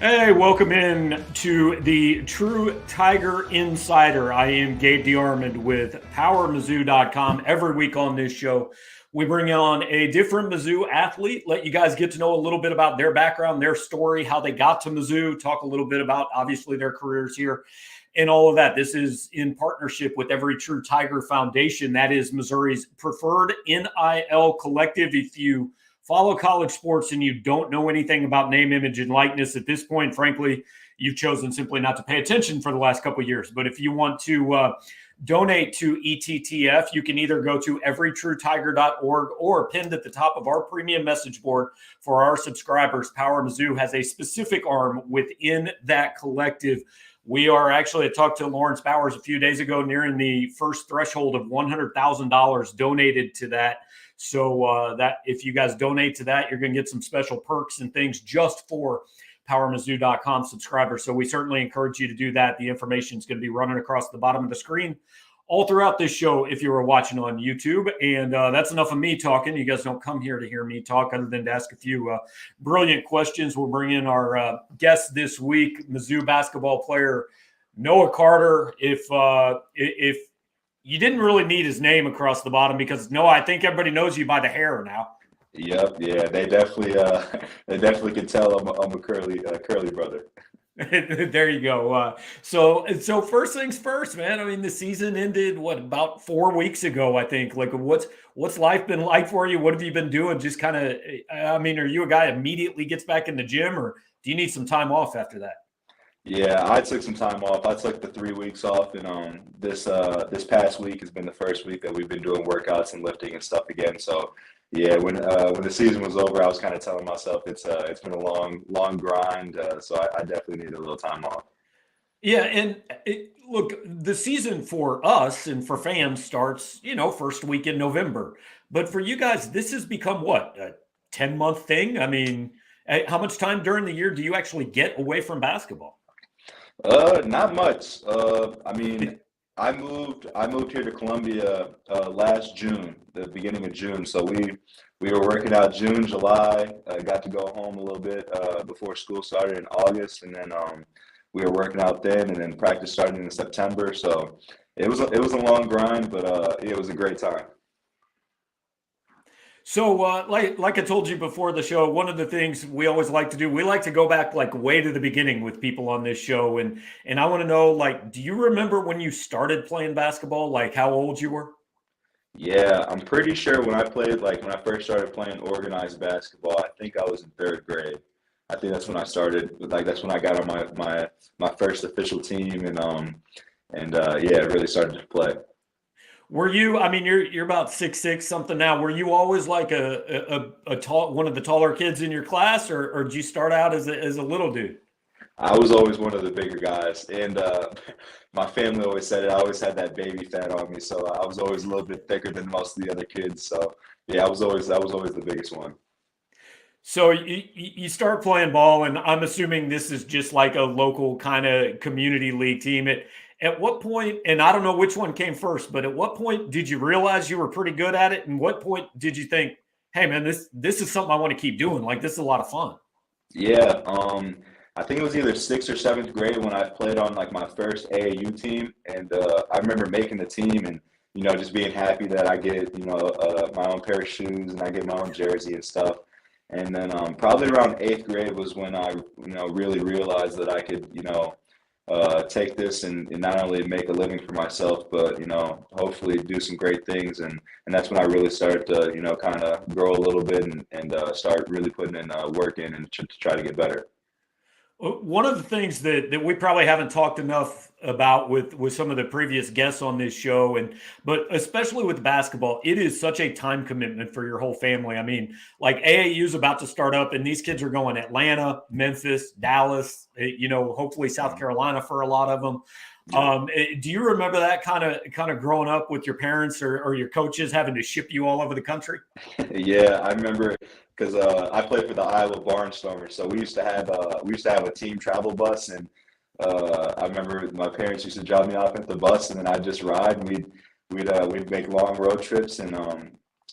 Hey, welcome in to the True Tiger Insider. I am Gabe DeArmond with PowerMizzou.com. Every week on this show, we bring on a different Mizzou athlete, let you guys get to know a little bit about their background, their story, how they got to Mizzou, talk a little bit about, obviously, their careers here and all of that. This is in partnership with Every True Tiger Foundation. That is Missouri's preferred NIL collective. If you follow college sports and you don't know anything about name, image, and likeness at this point, frankly, you've chosen simply not to pay attention for the last couple of years. But if you want to donate to ETTF, you can either go to everytruetiger.org or pinned at the top of our premium message board for our subscribers. Power Mizzou has a specific arm within that collective. We are actually, I talked to Lawrence Bowers a few days ago, nearing the first threshold of $100,000 donated to that. So that if you guys donate to that, you're going to get some special perks and things just for PowerMizzou.com subscribers. So we certainly encourage you to do that. The information is going to be running across the bottom of the screen all throughout this show if you were watching on YouTube. And that's enough of me talking. You guys don't come here to hear me talk other than to ask a few brilliant questions. We'll bring in our guest this week, Mizzou basketball player Noah Carter. If you didn't really need his name across the bottom because Noah, I think everybody knows you by the hair now. Yep, yeah, they definitely can tell I'm a curly brother. There you go. So first things first, man. I mean, the season ended about 4 weeks ago, I think. Like, what's life been like for you? What have you been doing? Just kind of, I mean, are you a guy immediately gets back in the gym, or do you need some time off after that? Yeah, I took some time off. I took the 3 weeks off, and this past week has been the first week that we've been doing workouts and lifting and stuff again. So yeah, when the season was over, I was kind of telling myself it's been a long grind. So I definitely need a little time off. Yeah, and look, the season for us and for fans starts, first week in November. But for you guys, this has become what, a 10-month thing? I mean, how much time during the year do you actually get away from basketball? Not much. I mean, I moved here to Columbia last June, the beginning of June. So we were working out June, July. Got to go home a little bit before school started in August, and then we were working out then, and then practice started in September. So it was a long grind, but it was a great time. So, like I told you before the show, one of the things we always like to do, we like to go back like way to the beginning with people on this show, and I want to know, like, do you remember when you started playing basketball? Like, how old you were? Yeah, I'm pretty sure when I first started playing organized basketball, I think I was in third grade. I think that's when I started. Like that's when I got on my first official team, and yeah, really started to play. Were you? I mean, you're about 6'6" something now. Were you always like a tall one of the taller kids in your class, or did you start out as a little dude? I was always one of the bigger guys, and my family always said it. I always had that baby fat on me, so I was always a little bit thicker than most of the other kids. So yeah, I was always the biggest one. So you start playing ball, and I'm assuming this is just like a local kind of community league team. At what point, and I don't know which one came first, but at what point did you realize you were pretty good at it? And what point did you think, hey man, this is something I want to keep doing? Like this is a lot of fun. Yeah, I think it was either sixth or seventh grade when I played on like my first AAU team, and I remember making the team and just being happy that I get my own pair of shoes and I get my own jersey and stuff. And then probably around eighth grade was when I really realized that I could take this and not only make a living for myself, but hopefully do some great things. And that's when I really started to kind of grow a little bit and start really putting in work in and to try to get better. One of the things that we probably haven't talked enough about with some of the previous guests on this show, but especially with basketball, it is such a time commitment for your whole family. I mean, like AAU is about to start up, and these kids are going Atlanta, Memphis, Dallas, hopefully South Carolina for a lot of them. Do you remember that kind of growing up with your parents or your coaches having to ship you all over the country? Yeah, I remember because I played for the Iowa Barnstormers, so we used to have a team travel bus, and I remember my parents used to drop me off at the bus, and then I'd just ride, and we'd make long road trips, and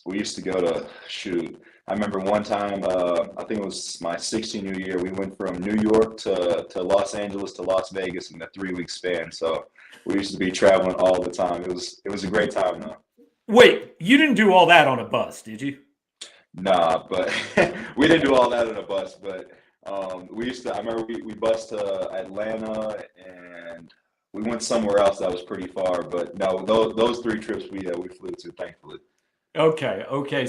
we used to go to shoot. I remember one time, I think it was my 16th year, we went from New York to Los Angeles to Las Vegas in a 3-week span. So we used to be traveling all the time. It was a great time though. Wait, you didn't do all that on a bus, did you? Nah, but we didn't do all that on a bus. But we used to. I remember we bused to Atlanta and we went somewhere else that was pretty far. But no, those 3 trips we flew to, thankfully. Okay.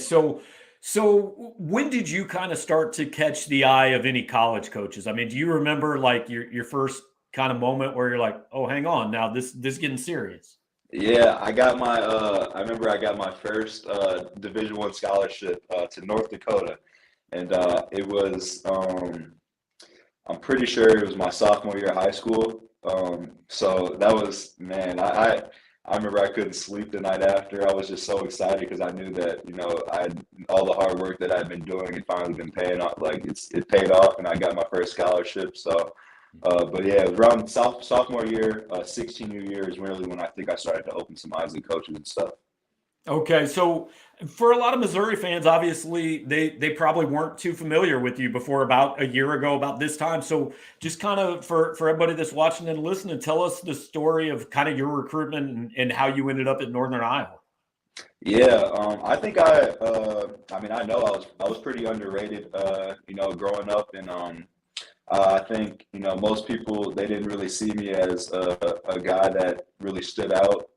So when did you kind of start to catch the eye of any college coaches? I mean, do you remember like your first kind of moment where you're like, oh, hang on, now this is getting serious? Yeah, I got my. I remember I got my first Division I scholarship to North Dakota, and it was. I'm pretty sure it was my sophomore year of high school. So that was, man, I remember I couldn't sleep the night after. I was just so excited because I knew that, all the hard work that I'd been doing had finally been paying off. Like it paid off and I got my first scholarship. So, but yeah, it was around sophomore year, 16th year is really when I think I started to open some eyes to coaches and stuff. Okay, so for a lot of Missouri fans, obviously they probably weren't too familiar with you before about a year ago, about this time. So just kind of for everybody that's watching and listening, tell us the story of kind of your recruitment and how you ended up at Northern Iowa. Yeah, I think I mean, I know I was pretty underrated, growing up, and I think most people they didn't really see me as a guy that really stood out.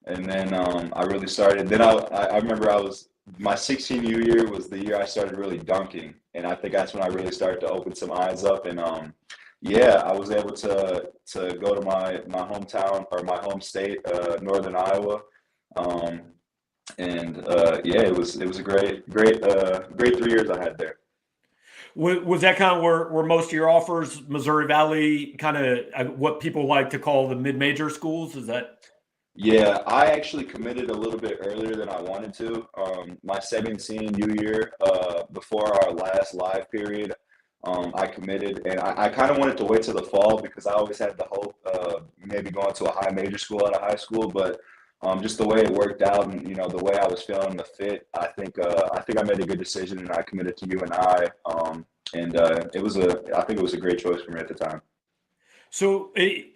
And then I really started. Then I remember my 16th year was the year I started really dunking, and I think that's when I really started to open some eyes up. And yeah, I was able to go to my hometown or my home state, Northern Iowa, and yeah, it was a great 3 years I had there. Was that kind of where most of your offers, Missouri Valley, kind of what people like to call the mid-major schools? Is that? Yeah, I actually committed a little bit earlier than I wanted to. My 17th year, before our last live period, I committed, and I kind of wanted to wait till the fall because I always had the hope of maybe going to a high major school out of high school. But just the way it worked out, and the way I was feeling the fit, I think I made a good decision, and I committed to UNI. And I think it was a great choice for me at the time. So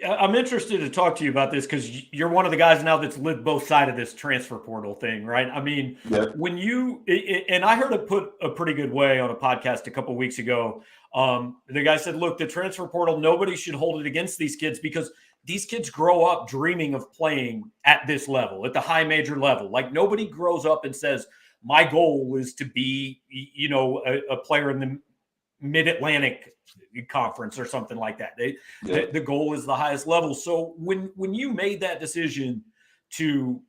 I'm interested to talk to you about this because you're one of the guys now that's lived both sides of this transfer portal thing, right? I mean, Yep. when and I heard it put a pretty good way on a podcast a couple of weeks ago. The guy said, look, the transfer portal, nobody should hold it against these kids because these kids grow up dreaming of playing at this level, at the high major level. Like nobody grows up and says, my goal is to be, a player in the Mid-Atlantic Conference or something like that. The goal is the highest level. So when you made that decision to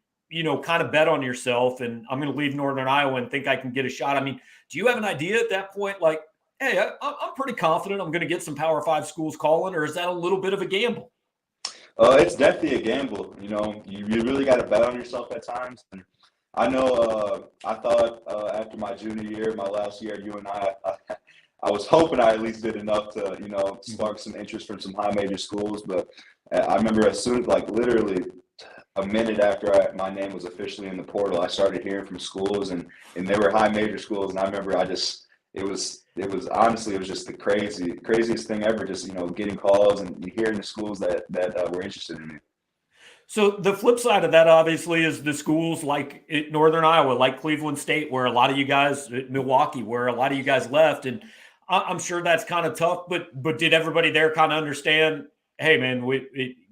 kind of bet on yourself and I'm going to leave Northern Iowa and think I can get a shot, I mean, do you have an idea at that point like, hey, I'm pretty confident I'm going to get some Power 5 schools calling, or is that a little bit of a gamble? It's definitely a gamble. You really got to bet on yourself at times. And I know I thought after my junior year, my last year at UNI, I was hoping I at least did enough to, spark some interest from some high major schools. But I remember as soon, like literally a minute after my name was officially in the portal, I started hearing from schools, and they were high major schools. And I remember it was honestly, it was just the craziest thing ever. Just getting calls and hearing the schools that were interested in me. So the flip side of that, obviously, is the schools like Northern Iowa, like Cleveland State, where a lot of you guys, Milwaukee, where a lot of you guys left, and I'm sure that's kind of tough. But did everybody there kind of understand? Hey, man,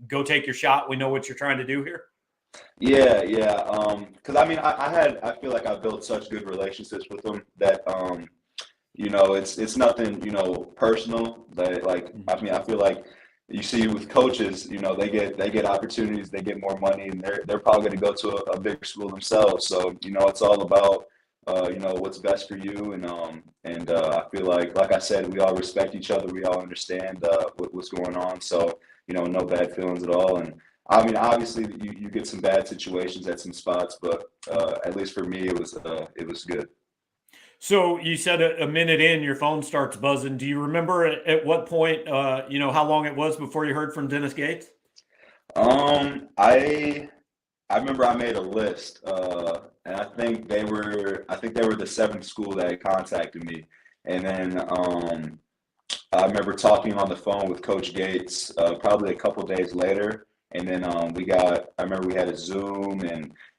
go take your shot. We know what you're trying to do here. Yeah. Because I mean, I feel like I built such good relationships with them that it's nothing personal. That like I mean, I feel like. You see with coaches, they get opportunities, they get more money, and they're probably going to go to a bigger school themselves. So it's all about what's best for you, and I feel like I said, we all respect each other, we all understand what's going on. So no bad feelings at all. And I mean, obviously you get some bad situations at some spots, but at least for me it was good. So you said a minute in, your phone starts buzzing. Do you remember at what point, how long it was before you heard from Dennis Gates? I remember I made a list, and I think they were the seventh school that had contacted me. And then I remember talking on the phone with Coach Gates probably a couple days later, and then I remember we had a Zoom,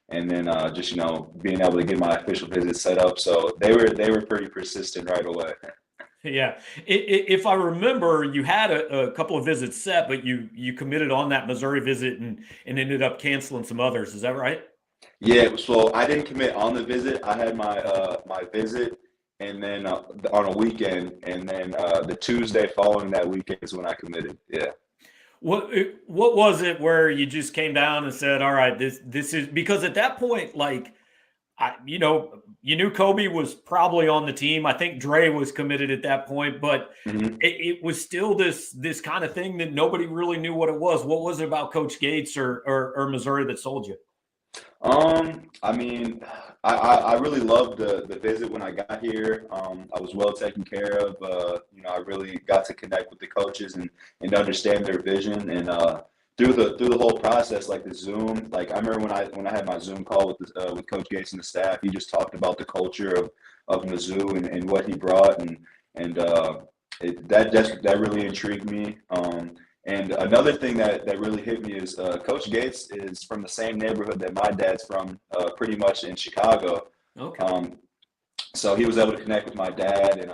and then just being able to get my official visit set up. So they were pretty persistent right away. Yeah. If I remember, you had a couple of visits set, but you committed on that Missouri visit and ended up canceling some others. Is that right? Yeah, so I didn't commit on the visit. I had my visit, and then on a weekend, and then the Tuesday following that weekend is when I committed. Yeah. What was it where you just came down and said, "All right, this is," because at that point, like, you knew Kobe was probably on the team. I think Dre was committed at that point, but Mhm. it was still this kind of thing that nobody really knew what it was. What was it about Coach Gates or Missouri that sold you? I mean, I really loved the visit when I got here. I was well taken care of. I really got to connect with the coaches and understand their vision. And through the whole process, like the Zoom, like I remember when I had my Zoom call with Coach Gates and the staff, he just talked about the culture of Mizzou and what he brought, that really intrigued me. And another thing that really hit me is Coach Gates is from the same neighborhood that my dad's from, pretty much in Chicago. Okay. So he was able to connect with my dad, and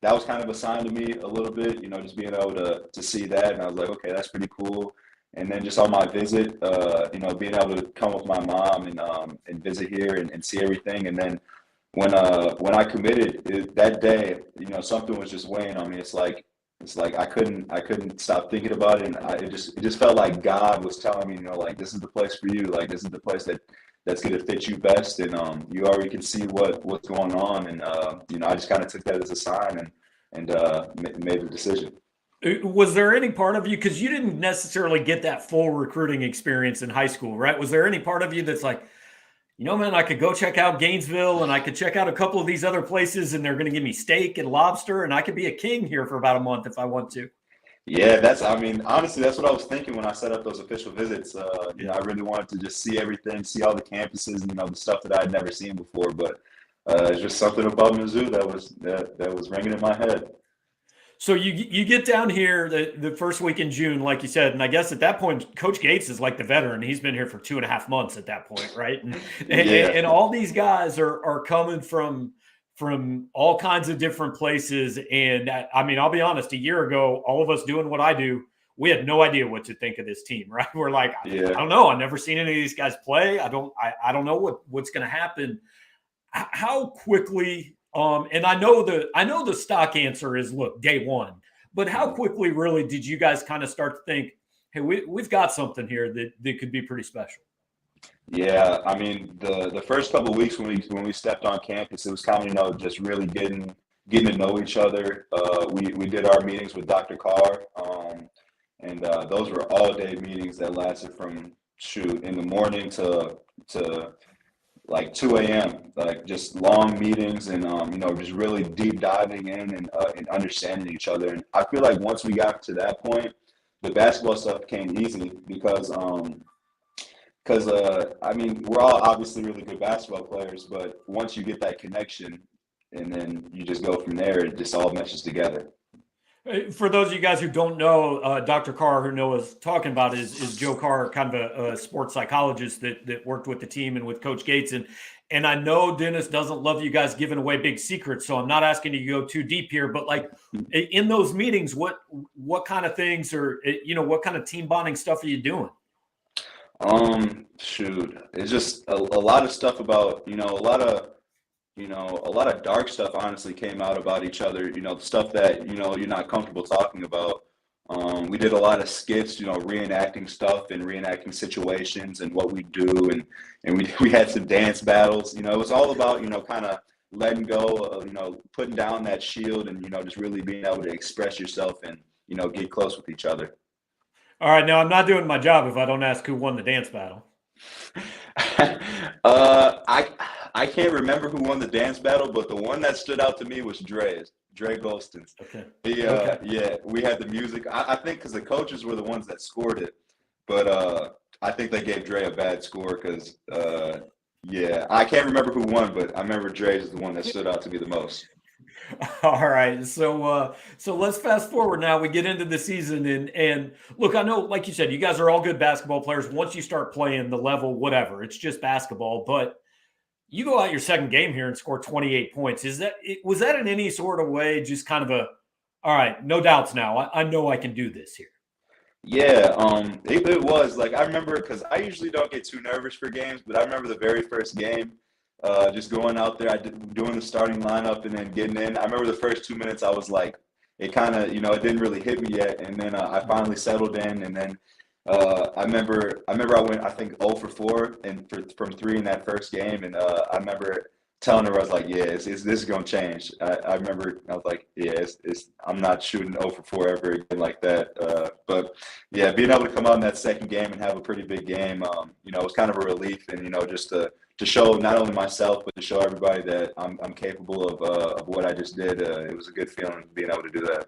that was kind of a sign to me a little bit, just being able to see that, and I was like, okay, that's pretty cool. And then just on my visit, being able to come with my mom and visit here and see everything, and then when I committed that day, something was just weighing on me. It's like I couldn't stop thinking about it, and it just felt like God was telling me, like this is the place for you, like this is the place that's going to fit you best, and you already can see what's going on, and I just kind of took that as a sign and made the decision. Was there any part of you, because you didn't necessarily get that full recruiting experience in high school, right? Was there any part of you that's like, man, I could go check out Gainesville and I could check out a couple of these other places and they're going to give me steak and lobster and I could be a king here for about a month if I want to? Yeah, honestly, that's what I was thinking when I set up those official visits. I really wanted to just see everything, see all the campuses, and the stuff that I had never seen before. But it's just something about Mizzou that was ringing in my head. So you get down here the first week in June, like you said, and I guess at that point, Coach Gates is like the veteran. He's been here for 2.5 months at that point, right? Yeah. And all these guys are coming from all kinds of different places. And I'll be honest, a year ago, all of us doing what I do, we had no idea what to think of this team, right? We're like, I Yeah. don't know. I've never seen any of these guys play. I don't know what's going to happen. How quickly, and I know the stock answer is, look, day one, but how quickly really did you guys kind of start to think, hey, we've got something here that could be pretty special? Yeah, the first couple of weeks when we stepped on campus, it was kind of just really getting to know each other. We did our meetings with Dr. Carr, and those were all day meetings that lasted from in the morning to like 2 a.m. Like just long meetings, and just really deep diving in and understanding each other. And I feel like once we got to that point, the basketball stuff became easy because we're all obviously really good basketball players, but once you get that connection and then you just go from there, it just all meshes together. For those of you guys who don't know, Dr. Carr, who Noah's talking about, is Joe Carr, kind of a sports psychologist that worked with the team and with Coach Gates. And I know Dennis doesn't love you guys giving away big secrets, so I'm not asking you to go too deep here. But like in those meetings, what kind of things what kind of team bonding stuff are you doing? Shoot, it's just a lot of stuff about a lot of dark stuff honestly came out about each other, the stuff that, you're not comfortable talking about. We did a lot of skits, reenacting stuff and reenacting situations and what we do. And we had some dance battles, it was all about, kind of letting go of, putting down that shield and, just really being able to express yourself and, get close with each other. All right. Now I'm not doing my job if I don't ask who won the dance battle. I can't remember who won the dance battle, but the one that stood out to me was Dre Golston's. Okay. Okay. Yeah, we had the music. I think because the coaches were the ones that scored it, but I think they gave Dre a bad score because Yeah, I can't remember who won, but I remember Dre's is the one that stood out to me the most. All right, so let's fast forward now. We get into the season, and look, I know, like you said, you guys are all good basketball players. Once you start playing the level, whatever, it's just basketball. But you go out your second game here and score 28 points. Was that in any sort of way just kind of a, all right, no doubts now. I know I can do this here. Yeah, it was like I remember because I usually don't get too nervous for games, but I remember the very first game, just going out there, doing the starting lineup and then getting in. I remember the first 2 minutes, I was like, it kind of, it didn't really hit me yet, and then I finally settled in, and then I remember I went I think 0 for 4 and from three in that first game, and I remember telling her I was like, yeah, this is gonna change. I remember I was like, yeah, I'm not shooting 0 for 4 ever again like that. But yeah, being able to come out in that second game and have a pretty big game, it was kind of a relief, and just to show not only myself but to show everybody that I'm capable of what I just did. It was a good feeling being able to do that.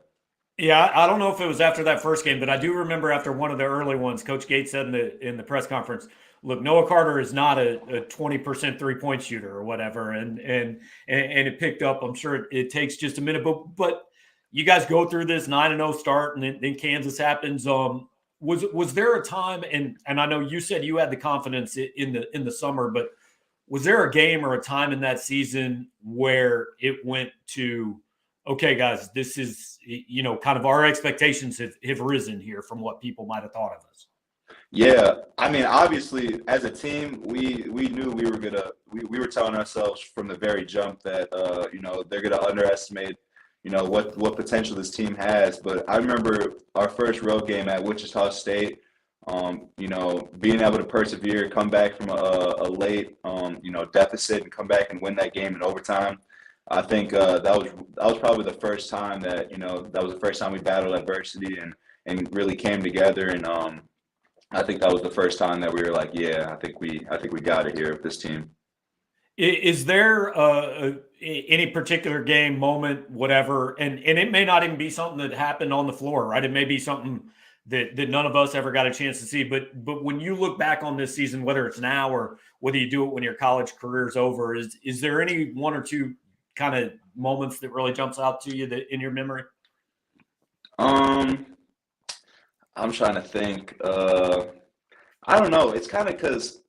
Yeah, I don't know if it was after that first game, but I do remember after one of the early ones, Coach Gates said in the press conference, "Look, Noah Carter is not a 20% 3-point shooter or whatever," and it picked up. I'm sure it takes just a minute, but you guys go through this 9-0 start, and then Kansas happens. Was there a time, and I know you said you had the confidence in the summer, but was there a game or a time in that season where it went to, okay, guys, this is, kind of our expectations have risen here from what people might have thought of us? Yeah, I mean, obviously, as a team, we knew we were gonna we were telling ourselves from the very jump that they're gonna underestimate what potential this team has. But I remember our first road game at Wichita State. Being able to persevere, come back from a late deficit and come back and win that game in overtime. I think that was probably the first time that was the first time we battled adversity and really came together, and I think that was the first time that we were like, yeah, I think we got it here with this team. Is there any particular game, moment, whatever, and it may not even be something that happened on the floor, right? It may be something that none of us ever got a chance to see. But when you look back on this season, whether it's now or whether you do it when your college career is over, is there any one or two kind of moments that really jumps out to you that in your memory? I'm trying to think. I don't know. It's kind of because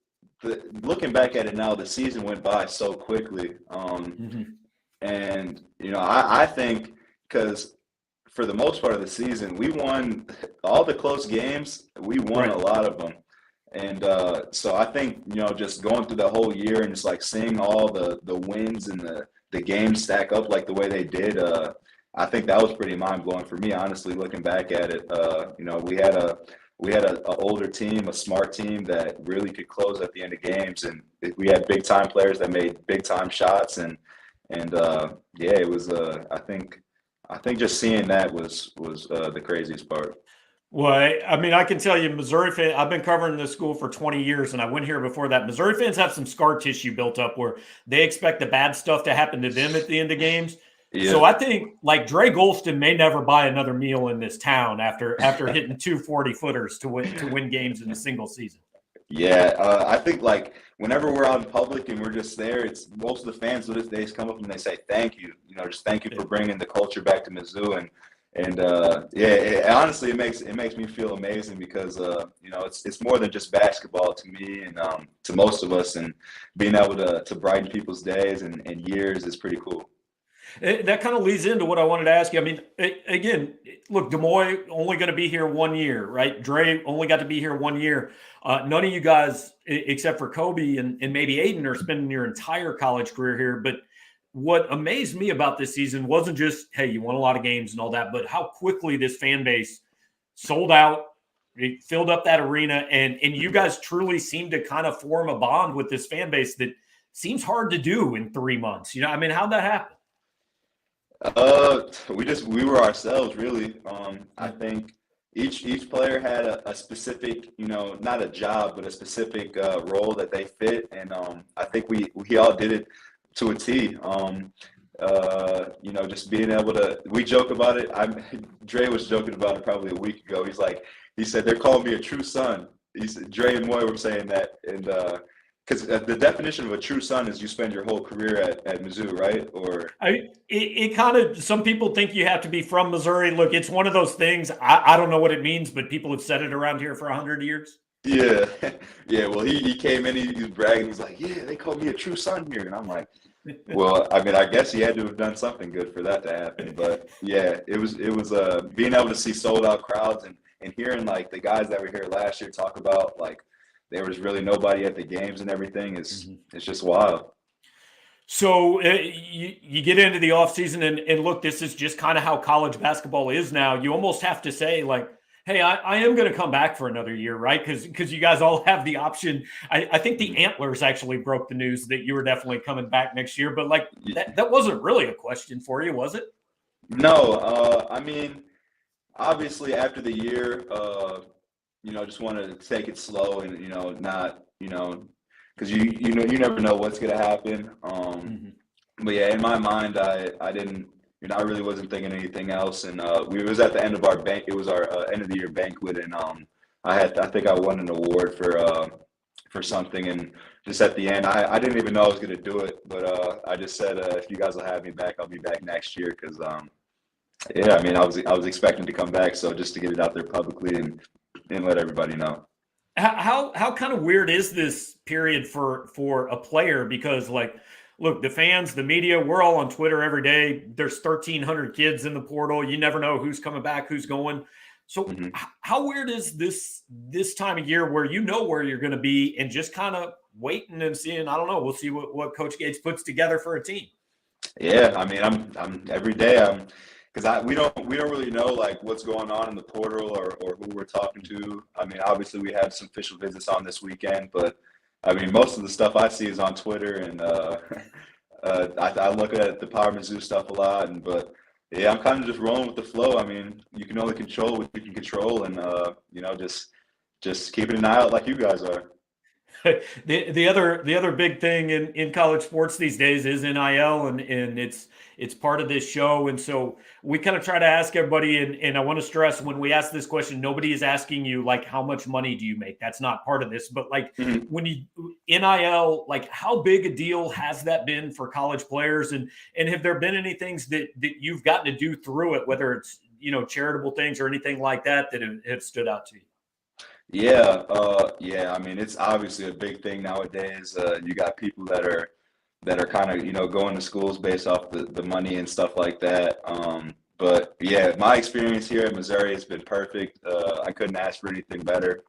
looking back at it now, the season went by so quickly. And I think because for the most part of the season, we won all the close games. We won a lot of them. And so I think, just going through the whole year and just like seeing all the wins and the games stack up like the way they did, I think that was pretty mind blowing for me, honestly, looking back at it. We had an older team, a smart team that really could close at the end of games, and we had big time players that made big time shots, and yeah, it was. I think just seeing that was the craziest part. Well, I mean, I can tell you, Missouri fan. I've been covering this school for 20 years, and I went here before that. Missouri fans have some scar tissue built up where they expect the bad stuff to happen to them at the end of games. Yeah. So I think like Dre Golston may never buy another meal in this town after hitting 240-footers to win games in a single season. Yeah, I think like whenever we're out in public and we're just there, it's most of the fans to this day come up and they say thank you, just thank you for bringing the culture back to Mizzou, and honestly it makes me feel amazing because it's more than just basketball to me and to most of us, and being able to brighten people's days and years is pretty cool. That kind of leads into what I wanted to ask you. I mean, again, look, Demoy only going to be here 1 year, right? Dre only got to be here 1 year. None of you guys, except for Kobe and maybe Aiden, are spending your entire college career here. But what amazed me about this season wasn't just, hey, you won a lot of games and all that, but how quickly this fan base sold out, it filled up that arena, and you guys truly seem to kind of form a bond with this fan base that seems hard to do in 3 months. I mean, how'd that happen? We were ourselves really. I think each player had a specific, not a job, but a specific role that they fit, and I think we all did it to a T. Just being able to, we joke about it. Dre was joking about it probably a week ago. He said they're calling me a true son. He said Dre and Moy were saying that, and because the definition of a true son is you spend your whole career at Mizzou, right? Or It kind of, some people think you have to be from Missouri. Look, it's one of those things. I don't know what it means, but people have said it around here for 100 years. yeah, yeah. Well, he came in, he was bragging. He's like, yeah, they called me a true son here, and I'm like, well, I mean, I guess he had to have done something good for that to happen. But yeah, it was being able to see sold out crowds and hearing like the guys that were here last year talk about like there was really nobody at the games and everything is it's just wild. So you get into the offseason and look, this is just kind of how college basketball is now. You almost have to say like, hey, I am going to come back for another year, right? Because you guys all have the option. I think the Antlers actually broke the news that you were definitely coming back next year, but like that wasn't really a question for you, was it? No, I mean, obviously after the year, just wanted to take it slow and not because you never know what's gonna happen. But yeah, in my mind, I didn't. I really wasn't thinking anything else, and we was at the end of our bank. It was our end of the year banquet, and I think I won an award for something, and just at the end, I didn't even know I was gonna do it, but I just said if you guys will have me back, I'll be back next year because yeah, I mean, I was expecting to come back, so just to get it out there publicly and let everybody know. How kind of weird is this period for a player? Because like, look, the fans, the media, we're all on Twitter every day. There's 1,300 kids in the portal. You never know who's coming back, who's going. So how weird is this time of year where you know where you're going to be and just kind of waiting and seeing? I don't know. We'll see what Coach Gates puts together for a team. Yeah, I mean, I'm every day because we don't really know like what's going on in the portal or who we're talking to. I mean, obviously we had some official visits on this weekend, but I mean most of the stuff I see is on Twitter, and I look at the Power Mizzou stuff a lot, but yeah, I'm kind of just rolling with the flow. I mean, you can only control what you can control, and just keeping an eye out like you guys are. The other big thing in college sports these days is NIL, and it's part of this show. And so we kind of try to ask everybody, and I want to stress when we ask this question, nobody is asking you like how much money do you make? That's not part of this. But like when you NIL, like how big a deal has that been for college players? And have there been any things that you've gotten to do through it, whether it's charitable things or anything like that have stood out to you? Yeah. I mean, it's obviously a big thing nowadays. You got people that are kind of going to schools based off the money and stuff like that. But yeah, my experience here at Missouri has been perfect. I couldn't ask for anything better.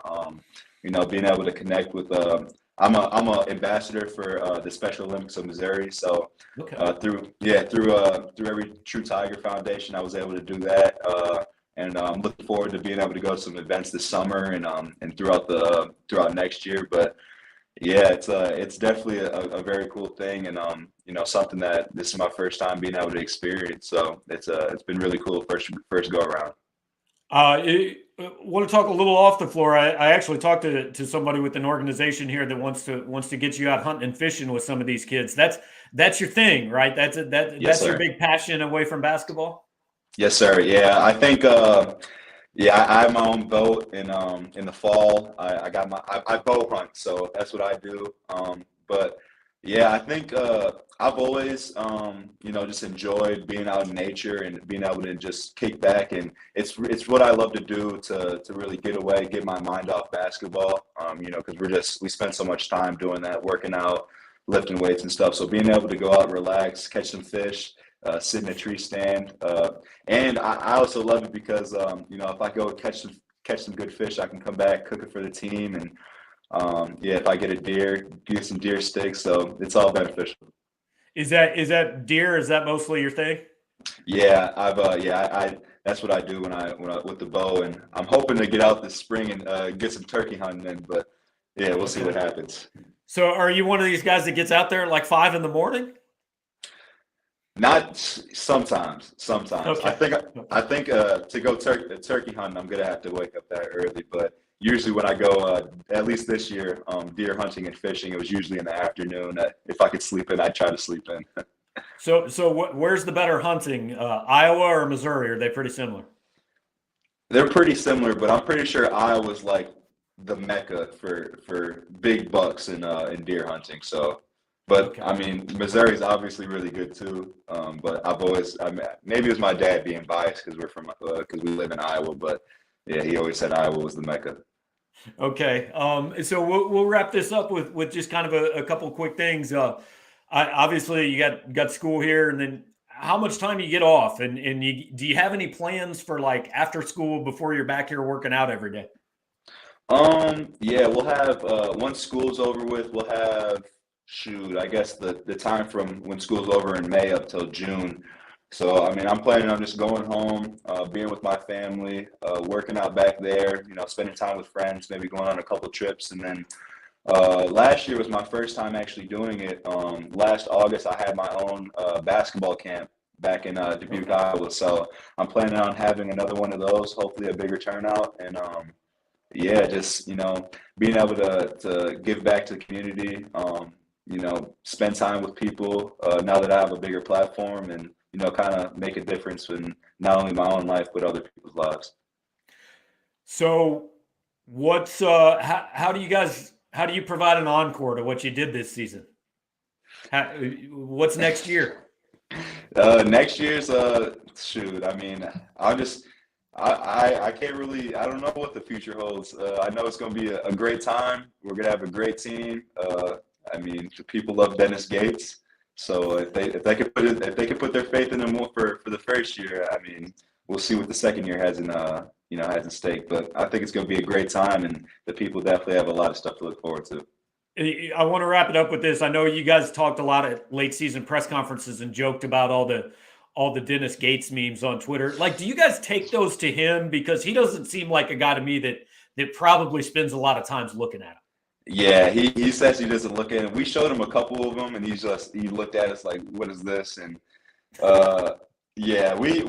Being able to connect with I'm a ambassador for the Special Olympics of Missouri. So through every True Tiger Foundation, I was able to do that. And I'm looking forward to being able to go to some events this summer and throughout next year. But yeah, it's definitely a very cool thing, and something that this is my first time being able to experience. So it's been really cool first go around. I want to talk a little off the floor. I actually talked to somebody with an organization here that wants to get you out hunting and fishing with some of these kids. That's your thing, right? That's your big passion away from basketball. Yes, sir. Yeah, I think. I have my own boat in the fall. I bow hunt, so that's what I do. But yeah, I think I've always just enjoyed being out in nature and being able to just kick back, and it's what I love to do to really get away, get my mind off basketball. Because we spend so much time doing that, working out, lifting weights and stuff. So being able to go out, relax, catch some fish. Sit in a tree stand, and I also love it because if I go catch some good fish, I can come back, cook it for the team, and if I get a deer, get some deer sticks. So it's all beneficial. Is that deer? Is that mostly your thing? Yeah, I that's what I do when I with the bow, and I'm hoping to get out this spring and get some turkey hunting in. But yeah, we'll see what happens. So, are you one of these guys that gets out there at like 5 a.m? Not sometimes. Okay. I think to go turkey hunting, I'm gonna have to wake up that early. But usually when I go, at least this year, deer hunting and fishing, it was usually in the afternoon. If I could sleep in, I'd try to sleep in. So where's the better hunting? Iowa or Missouri? Are they pretty similar? They're pretty similar, but I'm pretty sure Iowa's like the mecca for big bucks in deer hunting. So, but Okay. I mean, Missouri's obviously really good too. But I mean, maybe it was my dad being biased because we live in Iowa. But yeah, he always said Iowa was the mecca. Okay. So we'll wrap this up with just kind of a couple of quick things. Obviously you got school here, and then how much time you get off, and do you have any plans for like after school before you're back here working out every day? Yeah, we'll have once school's over with, we'll have I guess the time from when school's over in May up till June. So I mean, I'm planning on just going home, being with my family, working out back there, spending time with friends, maybe going on a couple trips, and then last year was my first time actually doing it. Last August, I had my own basketball camp back in Dubuque, Iowa. So I'm planning on having another one of those, hopefully a bigger turnout, and yeah, just being able to give back to the community, spend time with people now that I have a bigger platform, and kind of make a difference in not only my own life but other people's lives. So what's how do you provide an encore to what you did this season? What's next year? Next year's I mean, I can't really, I don't know what the future holds. I know it's going to be a great time. We're going to have a great team. I mean, people love Dennis Gates. So if they could put their faith in him for the first year, I mean, we'll see what the second year has in stake. But I think it's going to be a great time, and the people definitely have a lot of stuff to look forward to. I want to wrap it up with this. I know you guys talked a lot at late season press conferences and joked about all the Dennis Gates memes on Twitter. Like, do you guys take those to him? Because he doesn't seem like a guy to me that probably spends a lot of times looking at him. Yeah, he says he doesn't look at it. We showed him a couple of them, and he looked at us like, "What is this?" And yeah, we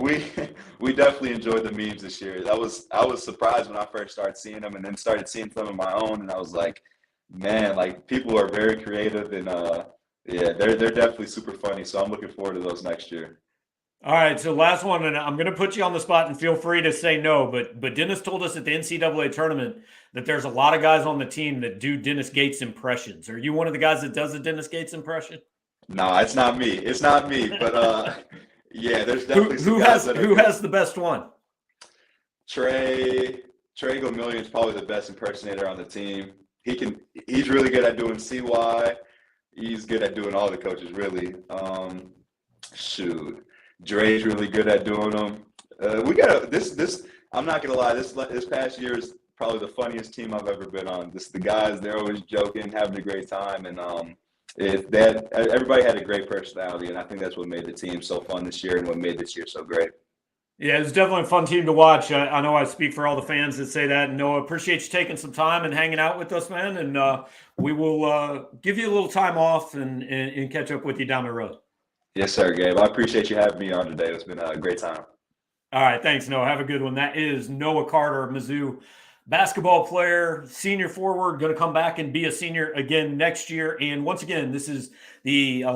definitely enjoyed the memes this year. I was surprised when I first started seeing them, and then started seeing some of my own, and I was like, man, like people are very creative, and yeah, they're definitely super funny. So I'm looking forward to those next year. All right, so last one, and I'm going to put you on the spot, and feel free to say no. But Dennis told us at the NCAA tournament that there's a lot of guys on the team that do Dennis Gates impressions. Are you one of the guys that does a Dennis Gates impression? No, it's not me. It's not me. But yeah, there's definitely who has the best one? Trey Gomillion is probably the best impersonator on the team. He's really good at doing CY. He's good at doing all the coaches, really. Dre's really good at doing them. We got this. I'm not gonna lie. This past year is probably the funniest team I've ever been on. The guys, they're always joking, having a great time, and everybody had a great personality, and I think that's what made the team so fun this year, and what made this year so great. Yeah, it's definitely a fun team to watch. I know I speak for all the fans that say that. And Noah, appreciate you taking some time and hanging out with us, man. And we will give you a little time off and catch up with you down the road. Yes, sir, Gabe. I appreciate you having me on today. It's been a great time. All right, thanks, Noah. Have a good one. That is Noah Carter, Mizzou basketball player, senior forward, going to come back and be a senior again next year. And once again, this is the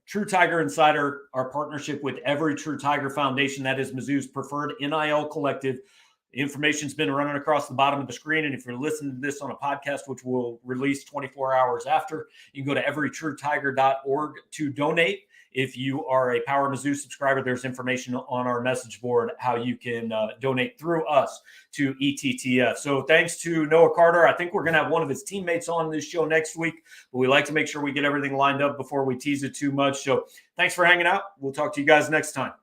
True Tiger Insider, our partnership with Every True Tiger Foundation. That is Mizzou's preferred NIL collective. The information's been running across the bottom of the screen. And if you're listening to this on a podcast, which we'll release 24 hours after, you can go to everytruetiger.org to donate. If you are a Power Mizzou subscriber, there's information on our message board how you can donate through us to ETTF. So thanks to Noah Carter. I think we're going to have one of his teammates on this show next week, but we like to make sure we get everything lined up before we tease it too much. So thanks for hanging out. We'll talk to you guys next time.